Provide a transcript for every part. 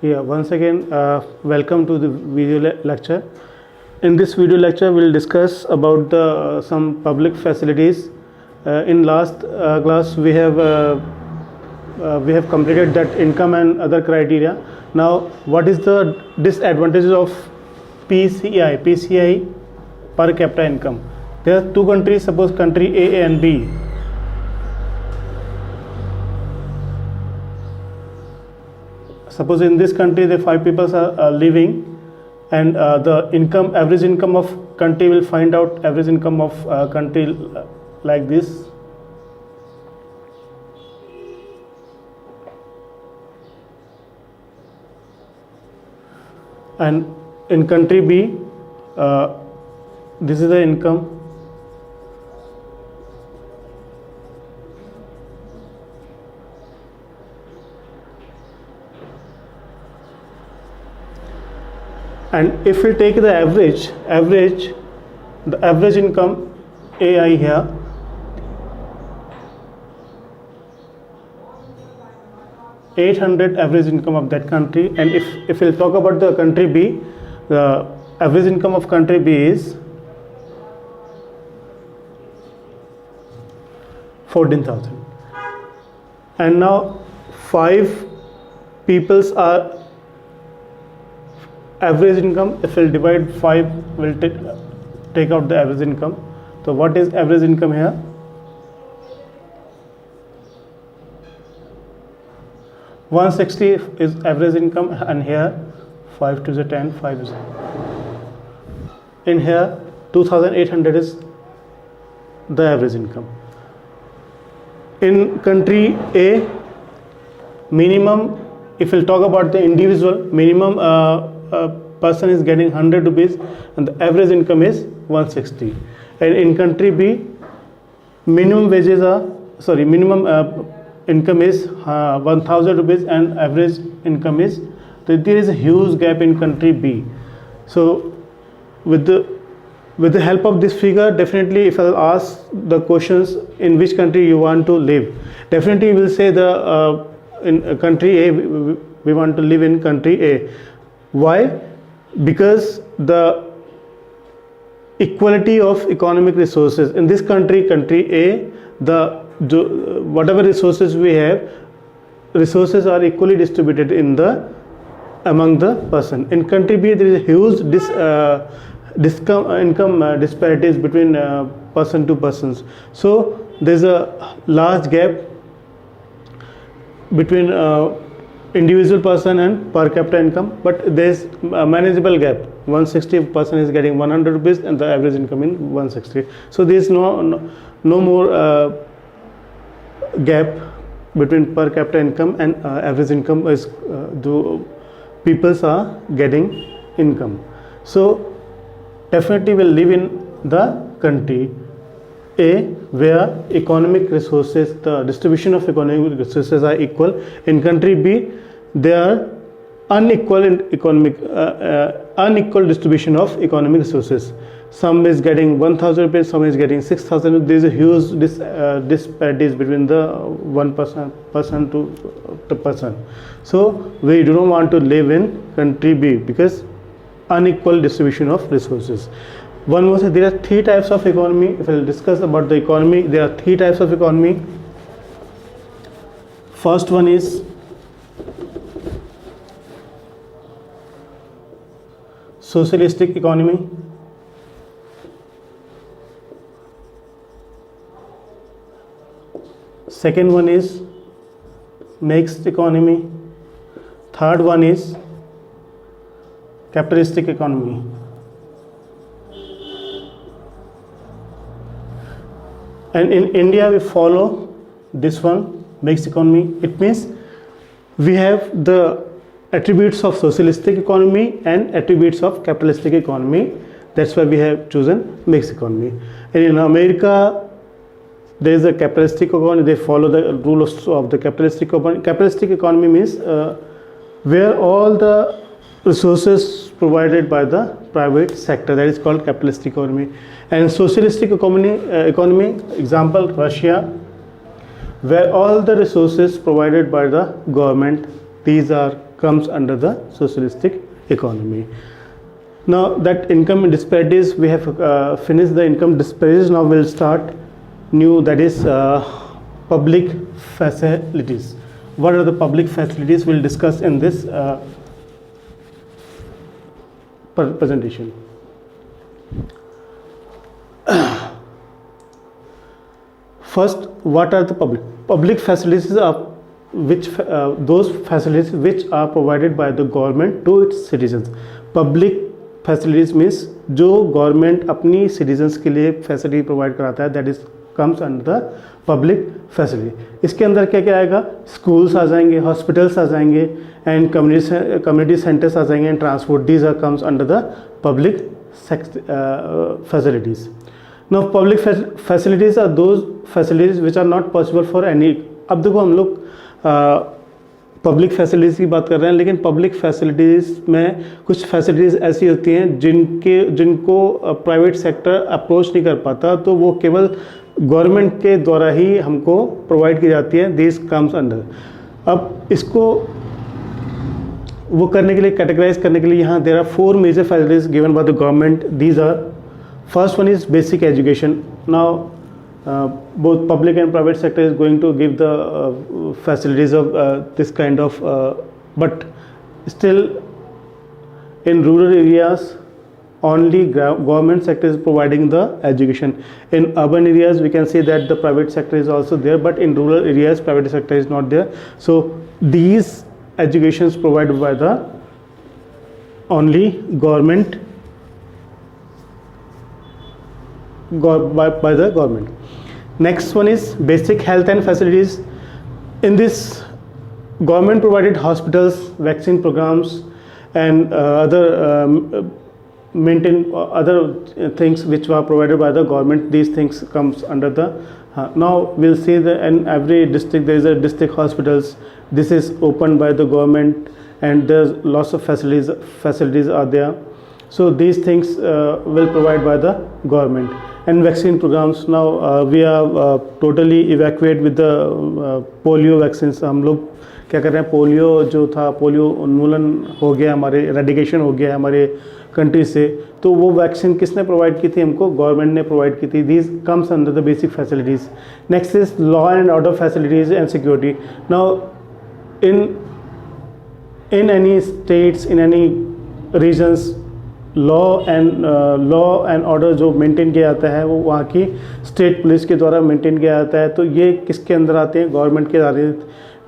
Yeah, once again, welcome to the video lecture. In this video lecture, we'll discuss about some public facilities. In last class, we have completed that income and other criteria. Now, what is the disadvantages of PCI? PCI, per capita income. There are two countries. Suppose country A and B. Suppose in this country the 5 people are living, and the average income of country will find out average income of country like this. And in country B, this is the income. And if we take the average income AI here, $800 average income of that country. And if we'll talk about the country B, the average income of country B is 14,000. And now 5 people's are average income. If we'll divide 5, we'll take out the average income. So what is average income here? $160 is average income, and here 5 to the 10, 5 is in here 2,800 is the average income. In country A, minimum, if we'll talk about the individual, minimum person is getting 100 rupees and the average income is 160. And in country B, minimum income is 1000 rupees and average income is, so there is a huge gap in country B. So with the help of this figure, definitely if I'll ask the questions in which country you want to live, definitely you will say in country A, we want to live in country A. Why? Because the equality of economic resources in this country A, whatever resources we have, resources are equally distributed among the person. In country B, there is a huge income disparities between person to persons. So there's a large gap between individual person and per capita income, but there's a manageable gap. 160 person is getting 100 rupees and the average income in 160. So there's no more gap between per capita income and average income is the peoples are getting income. So definitely will live in the country A, where economic resources, the distribution of economic resources are equal. In country B, there are unequal distribution of economic resources. Some is getting 1,000 rupees, some is getting 6,000. There is a huge disparities between the one person to the person. So we do not want to live in country B because unequal distribution of resources. One more, there are 3 types of economy. If we'll discuss about the economy, there are 3 types of economy. First one is socialistic economy. Second one is mixed economy. Third one is capitalistic economy. And in India, we follow this one, mixed economy. It means we have the attributes of socialistic economy and attributes of capitalistic economy. That's why we have chosen mixed economy. And in America, there is a capitalistic economy. They follow the rules of the capitalistic economy. Capitalistic economy means where all the resources provided by the private sector, that is called capitalistic economy. And socialistic economy, example Russia, where all the resources provided by the government, these are comes under the socialistic economy. Now that income disparities, we have finished the income disparities. Now we'll start new, that is public facilities. What are the public facilities? We'll discuss in this presentation. First, what are the public facilities? Are those facilities which are provided by the government to its citizens. Public facilities means जो government अपनी citizens के लिए facility provide कराता है, that is comes under the public facility. इसके अंदर क्या क्या आएगा? स्कूल्स आ जाएंगे, हॉस्पिटल्स आ जाएंगे, एंड कम्युनिटी सेंटर्स आ जाएंगे, and transport. These are comes under the public facilities. Now public facilities are those facilities which are not possible for any. अब देखो हम लोग पब्लिक फैसिलिटीज़ की बात कर रहे हैं, लेकिन पब्लिक फैसिलिटीज़ में कुछ फैसिलिटीज़ ऐसी होती हैं जिनको प्राइवेट सेक्टर अप्रोच नहीं कर पाता, तो वो केवल गवर्नमेंट के द्वारा ही हमको प्रोवाइड की जाती है. This comes under. अब इसको वो करने के लिए, कैटेगराइज करने के लिए, यहाँ there are 4 major facilities given by the government. These are, first one is basic education. Now both public and private sector is going to give the facilities of this kind of, but still in rural areas only government sector is providing the education. In urban areas we can say that the private sector is also there, but in rural areas private sector is not there. So these educations provided by the only government, by the government. Next one is basic health and facilities. In this, government provided hospitals, vaccine programs, and other things which were provided by the government. These things comes under the now we'll see that in every district there is a district hospitals. This is opened by the government, and there's lots of facilities are there. So these things will provide by the government. And vaccine programs, now we are totally evacuated with the polio vaccines. हम लोग क्या कर रहे हैं, polio जो था, polio उन्मूलन हो गया, हमारे एरेडिकेशन हो गया हमारे कंट्री से. तो वो वैक्सीन किसने प्रोवाइड की थी? हमको गवर्नमेंट ने प्रोवाइड की थी. These comes under the basic facilities. Next is law and order facilities and security. Now in any states, in any regions, law and order जो मेंटेन किया जाता है वो वहाँ की स्टेट पुलिस के द्वारा मेंटेन किया जाता है. तो ये किसके अंदर आते हैं? गवर्नमेंट के आते हैं,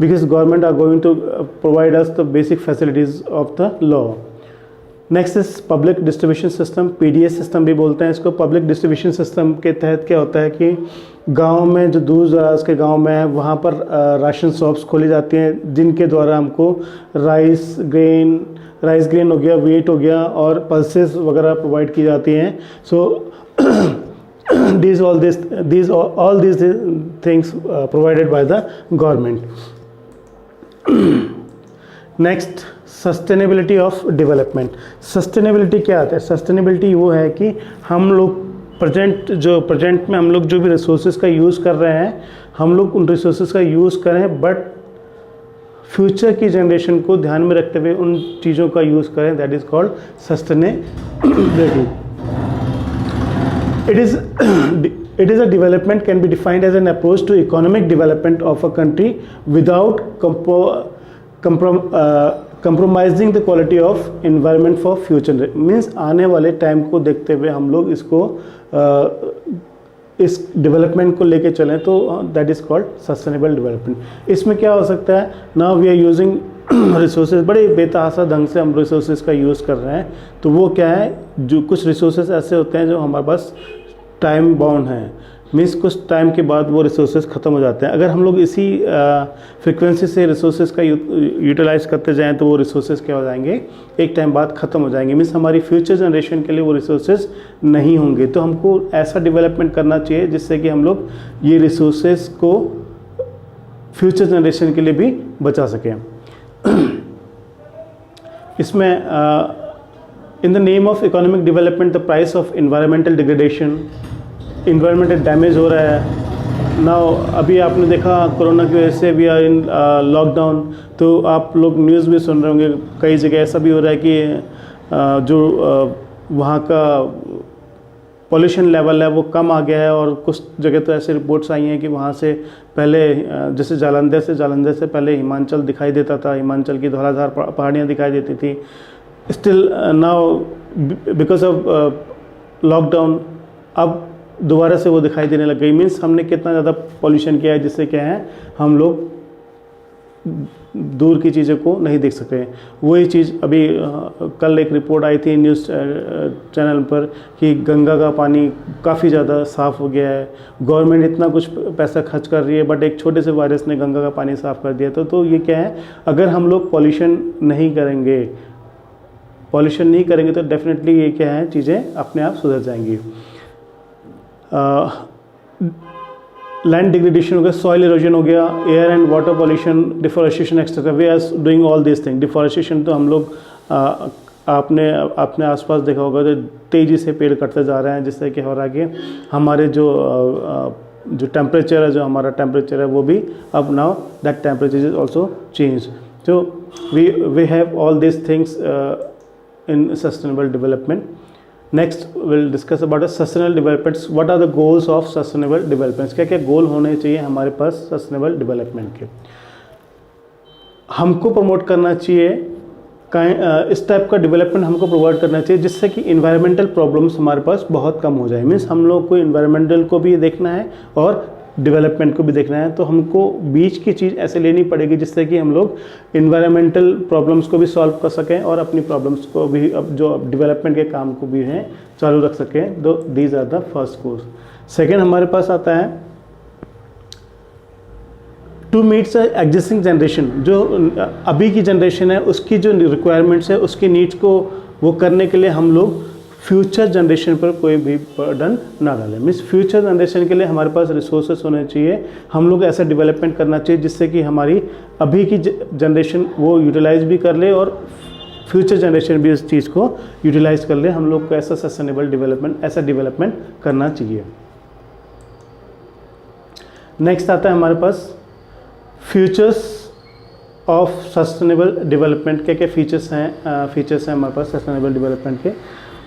because government are going to provide us the basic facilities of the law. Next is public distribution system, PDS system भी बोलते हैं इसको. पब्लिक डिस्ट्रीब्यूशन सिस्टम के तहत क्या होता है कि गांव में, जो दूर दराज के गांव में है, वहाँ पर राशन शॉप्स खोली जाती हैं, जिनके द्वारा हमको राइस ग्रेन हो गया, वेट हो गया, और पल्सेस वगैरह प्रोवाइड की जाती हैं. सो all these things provided by the government. Next, sustainability of development. Sustainability क्या आता है? सस्टेनेबिलिटी वो है कि हम लोग प्रेजेंट में हम लोग जो भी रिसोर्सेज का यूज़ कर रहे हैं, हम लोग उन रिसोर्सेज का यूज़ करें, बट फ्यूचर की जनरेशन को ध्यान में रखते हुए उन चीज़ों का यूज़ करें. That is called sustainability. It is a development can be defined as an approach to economic development of a country without compromising the quality of environment for future. Means आने वाले टाइम को देखते हुए हम लोग इसको इस डेवलपमेंट को लेके चलें, तो that is called sustainable development. इसमें क्या हो सकता है? Now we are using resources, बड़े बेतहासा ढंग से हम रिसोर्सेज का यूज़ कर रहे हैं. तो वो क्या है, जो कुछ रिसोर्सेज ऐसे होते हैं जो हमारे पास टाइम बाउंड हैं, मीन्स कुछ टाइम के बाद वो रिसोर्सेज ख़त्म हो जाते हैं. अगर हम लोग इसी फ्रिक्वेंसी से रिसोर्सेज का यूटिलाइज करते जाएं तो वो रिसोर्सेज क्या हो जाएंगे, एक टाइम बाद ख़त्म हो जाएंगे. मीन्स हमारी फ्यूचर जनरेशन के लिए वो रिसोर्सेज नहीं होंगे. तो हमको ऐसा डेवलपमेंट करना चाहिए जिससे कि हम लोग ये रिसोर्सेज को फ्यूचर जनरेशन के लिए भी बचा सकें. इसमें in the name of economic development the price of environmental degradation, environmental damage हो रहा है, नाउ अभी आपने देखा कोरोना की वजह से वी आर इन लॉकडाउन, तो आप लोग न्यूज़ में सुन रहे होंगे कई जगह ऐसा भी हो रहा है कि जो वहाँ का पॉल्यूशन लेवल है वो कम आ गया है, और कुछ जगह तो ऐसे रिपोर्ट्स आई हैं कि वहाँ से पहले जैसे जालंधर से पहले हिमाचल दिखाई देता था, हिमाचल की धौलाधार पहाड़ियाँ दिखाई देती थी। Still now because of lockdown अब दोबारा से वो दिखाई देने लग गई। मीन्स हमने कितना ज़्यादा पॉल्यूशन किया है, जिससे क्या है हम लोग दूर की चीज़ों को नहीं देख सकते हैं। वही चीज़ अभी कल एक रिपोर्ट आई थी न्यूज़ चैनल पर कि गंगा का पानी काफ़ी ज़्यादा साफ़ हो गया है। गवर्नमेंट इतना कुछ पैसा खर्च कर रही है, बट एक छोटे से वायरस ने गंगा का पानी साफ़ कर दिया। तो ये क्या है, अगर हम लोग पॉल्यूशन नहीं करेंगे तो डेफिनेटली ये क्या है, चीज़ें अपने आप सुधर जाएंगी। लैंड डिग्रेडेशन हो गया, सॉइल इरोजन हो गया, air and water pollution, deforestation etcetera, we are doing all this thing. Deforestation तो हम लोग आपने अपने आसपास देखा होगा तो तेज़ी से पेड़ कटते जा रहे हैं, जिससे क्या हो रहा है कि हमारे जो टेम्परेचर है, जो हमारा टेम्परेचर है वो भी अब now that temperature is also change. तो we have all this things in sustainable development. Next will discuss about sustainable developments. What are the goals of sustainable developments, क्या क्या गोल होने चाहिए हमारे पास सस्टेनेबल डेवलपमेंट के। हमको प्रमोट करना चाहिए इस टाइप का डेवलपमेंट हमको प्रोवाइड करना चाहिए जिससे कि इन्वायरमेंटल प्रॉब्लम्स हमारे पास बहुत कम हो जाए। मीन्स हम लोग को इन्वायरमेंटल को भी देखना है और डेवलपमेंट को भी देखना है, तो हमको बीच की चीज़ ऐसे लेनी पड़ेगी जिससे कि हम लोग इन्वायरमेंटल प्रॉब्लम्स को भी सॉल्व कर सकें और अपनी प्रॉब्लम्स को भी, अब जो डेवलपमेंट के काम को भी हैं, चालू रख सकें। दो these are the first goals. Second हमारे पास आता है टू मीट्स एग्जिस्टिंग जनरेशन। जो अभी की जनरेशन है उसकी जो रिक्वायरमेंट्स है, उसकी नीड्स को वो करने के लिए हम लोग फ्यूचर जनरेशन पर कोई भी बर्डन ना डालें। मीन्स फ्यूचर जनरेशन के लिए हमारे पास रिसोर्सेस होने चाहिए। हम लोग ऐसा डेवलपमेंट करना चाहिए जिससे कि हमारी अभी की जनरेशन वो यूटिलाइज भी कर ले और फ्यूचर जनरेशन भी इस चीज़ को यूटिलाइज कर ले। हम लोग को ऐसा सस्टेनेबल डेवलपमेंट, ऐसा डेवलपमेंट करना चाहिए। नेक्स्ट आता है हमारे पास फीचर्स ऑफ सस्टेनेबल डेवलपमेंट। क्या क्या फीचर्स हैं हमारे पास सस्टेनेबल डेवलपमेंट के।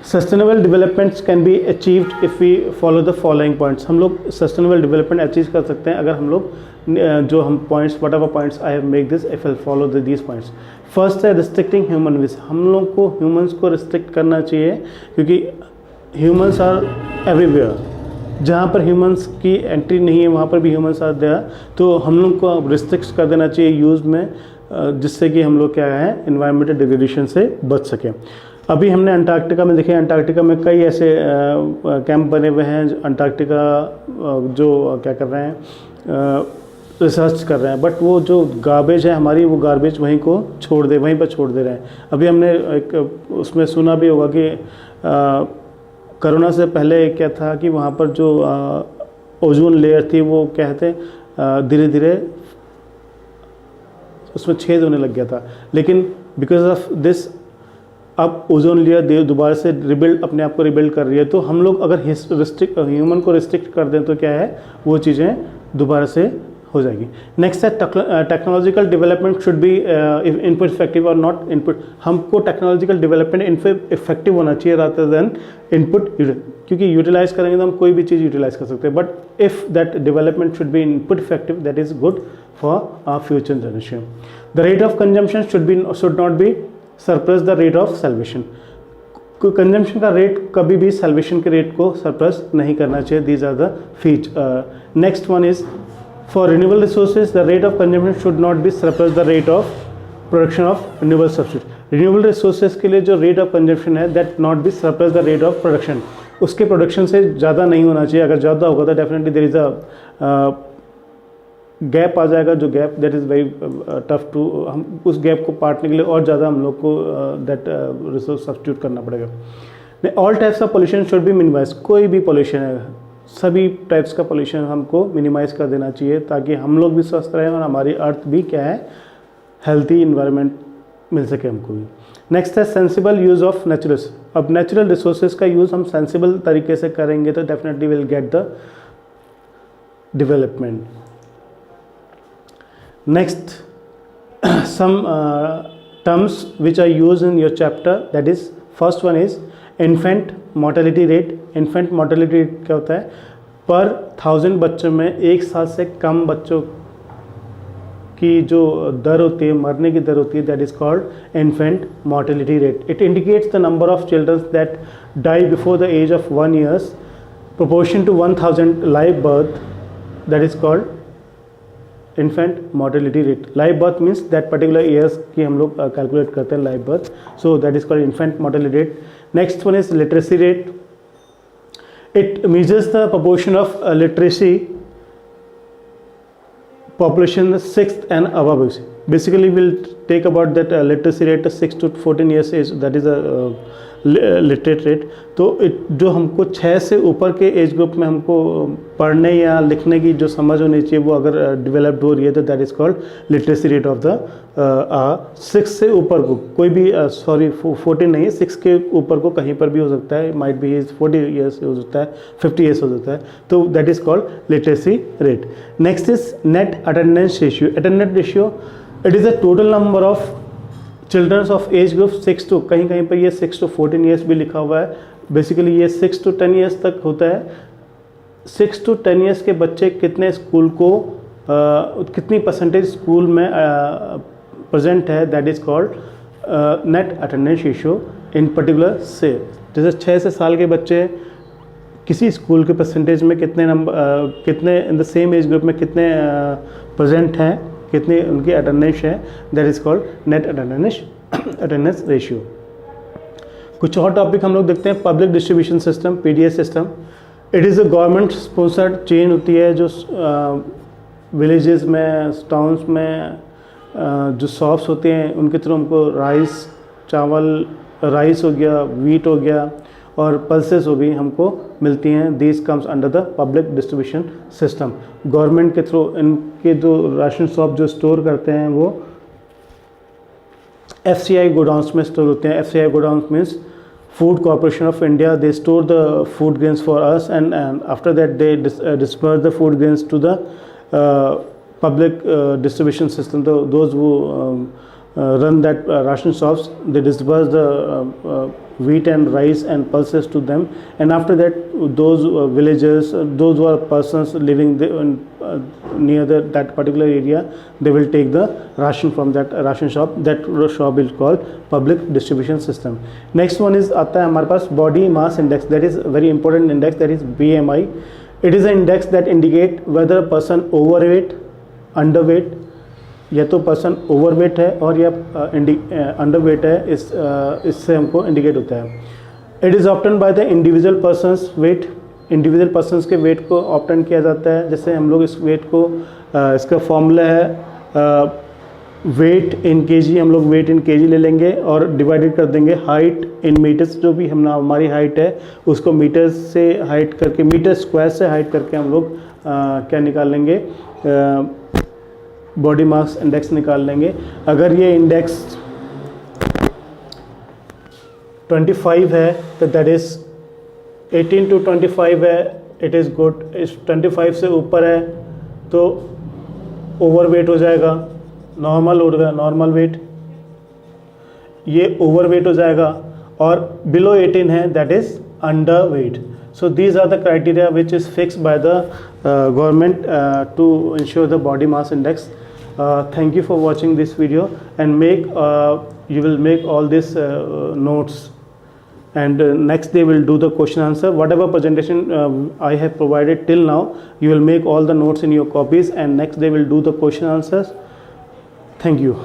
Sustainable developments can be achieved if we follow the following points. हम लोग सस्टेनेबल डेवलपमेंट अचीव कर सकते हैं अगर हम लोग जो हम points, what ever points I have make this, if I follow these points. First है रिस्ट्रिक्टिंग ह्यूमन विज। हम लोग को ह्यूमंस को रिस्ट्रिक्ट करना चाहिए क्योंकि ह्यूमंस आर एवरीवेयर। जहाँ पर ह्यूमंस की एंट्री नहीं है वहाँ पर भी ह्यूमंस आर देयर, तो हम लोग को रिस्ट्रिक्ट कर देना चाहिए यूज़ में, जिससे कि हम लोग क्या है एनवायरमेंटल डिग्रेडेशन से बच सकें। अभी हमने अंटार्कटिका में देखे, अंटार्कटिका में कई ऐसे कैंप बने हुए हैं। अंटार्कटिका जो क्या कर रहे हैं, रिसर्च कर रहे हैं, बट वो जो गार्बेज है हमारी, वो गार्बेज वहीं पर छोड़ दे रहे हैं। अभी हमने एक उसमें सुना भी होगा कि कोरोना से पहले क्या था कि वहाँ पर जो ओजोन लेयर थी वो क्या कहते हैं धीरे धीरे उसमें छेद होने लग गया था, लेकिन बिकॉज ऑफ दिस अब ओजोन लेयर दोबारा से अपने आप को रिबिल्ड कर रही है। तो हम लोग अगर ह्यूमन को रिस्ट्रिक्ट कर दें तो क्या है वो चीज़ें दोबारा से हो जाएगी। नेक्स्ट है technological development should be input effective और नॉट इनपुट। हमको टेक्नोलॉजिकल डेवलपमेंट इफेक्टिव होना चाहिए रादर देन इनपुट, क्योंकि यूटिलाइज करेंगे तो हम कोई भी चीज़ यूटिलाइज कर सकते हैं। But if that development should be input effective, that is good for our future generation. The rate of consumption should not be surplus the rate of salvation. Consumption का रेट कभी भी सैल्वेशन के rate को surplus नहीं करना चाहिए। These are the feature. Next one is for renewable resources the rate of consumption should not be surplus the rate of production of renewable substitute. Renewable resources के लिए जो रेट ऑफ कंजम्पशन है that not be surplus the rate of production. उसके production से ज़्यादा नहीं होना चाहिए। अगर ज़्यादा होगा तो definitely there is a gap आ जाएगा, जो gap that is very tough to, हम उस गैप को पाटने के लिए और ज़्यादा हम लोग को दैट रिसोर्स सब्स्टिट्यूट करना पड़ेगा। All types of pollution should be minimise. कोई भी पोल्यूशन है, सभी टाइप्स का पोल्यूशन हमको मिनिमाइज कर देना चाहिए ताकि हम लोग भी स्वस्थ रहें और हमारी अर्थ भी क्या है हेल्थी इन्वायरमेंट मिल सके हमको भी। नेक्स्ट है सेंसिबल यूज़ ऑफ नेचुरल्स। अब नेचुरल रिसोर्सेज का यूज़ हम सेंसिबल तरीके से करेंगे तो definitely will get the development. Next, some terms which are used in your chapter, that is first one is infant mortality rate. infant mortality rate क्या होता है? पर 1000 बच्चों में 1 साल से कम बच्चों की जो दर होती है, मरने की दर होती है, that is called infant mortality rate. It indicates the number of children that die before the age of 1 years proportion to 1000 live birth, that is called infant mortality rate. Live birth means that particular years की हम लोग calculate करते हैं live birth, so that is called infant mortality rate. Next one is literacy rate. It measures the proportion of literacy population 6th and above. Basically we'll take about that literacy rate 6 to 14 years age, that is a literate rate. तो जो हमको 6 से ऊपर के age group में हमको पढ़ने या लिखने की जो समझ होनी चाहिए वो अगर डेवलप्ड हो रही है तो that is called literacy rate of the 6 से ऊपर को कोई भी 14 नहीं, 6 के ऊपर को कहीं पर भी हो सकता है, माइट बी 40 ईयर्स हो सकता है, 50 ईयर्स हो सकता है, तो that is called literacy rate. Next is net attendance ratio. Attendance ratio it is the total number of childrens of age group 6 to, कहीं कहीं पर ये 6 to 14 ईयर्स भी लिखा हुआ है. बेसिकली ये 6 to 10 ईयर्स तक होता है. 6 to 10 ईयर्स के बच्चे कितने स्कूल को कितनी परसेंटेज स्कूल में प्रेजेंट है, that is called net attendance ratio in particular से. जैसे 6 से साल के बच्चे किसी स्कूल के परसेंटेज में कितने नंबर कितने in the same age group में कितने प्रेजेंट हैं, कितनी उनकी अटेंडेंस है, that is called net attendance ratio. कुछ और टॉपिक हम लोग देखते हैं. Public distribution system, PDS system. It is a government sponsored chain होती है जो विलेजेस में, टाउन्स में जो शॉप्स होते हैं उनके थ्रू हमको राइस, चावल, राइस हो गया, वीट हो गया और पल्सेस हो गई हमको मिलती हैं. This comes under the public distribution system. Government के थ्रू इनके जो राशन शॉप जो स्टोर करते हैं वो FCI गोडाउंस में स्टोर होते हैं. FCI godowns means food corporation of India. They store the food grains for us and after that they disperse the food grains to the public distribution system. Those who run that ration shops, they disperse the wheat and rice and pulses to them, and after that those villagers, those who are persons living near that particular area, they will take the ration from that ration shop. That shop is called public distribution system. Next one is आता है हमारे पास body mass index. That is very important index, that is BMI. It is an index that indicate whether a person overweight, underweight, या तो person overweight है और या underweight है, इससे हमको इंडिकेट होता है. It is obtain by the individual persons weight. Individual persons के वेट को ऑप्टेन किया जाता है. जैसे हम लोग इस वेट को इसका फॉर्मूला है वेट इन केजी. हम लोग वेट इन केजी ले लेंगे और डिवाइडेड कर देंगे हाइट इन मीटर्स. जो भी हमारी हाइट है उसको मीटर्स से हाइट करके, मीटर स्क्वायर से हाइट करके हम लोग क्या निकाल लेंगे, बॉडी मास इंडेक्स निकाल लेंगे. अगर ये इंडेक्स 25 है तो दैट इज़ 18 to 25 है, इट इज़ गुड. इस 25 से ऊपर है तो ओवरवेट हो जाएगा, नॉर्मल हो जाएगा, नॉर्मल वेट. ये ओवरवेट हो जाएगा और बिलो 18 है that is under weight. So these are the criteria which is fixed by the government to ensure the body mass index. Thank you for watching this video, and you will make all these notes, and next day we'll do the question answer. Whatever presentation I have provided till now, you will make all the notes in your copies, and next day we'll do the question answers. Thank you.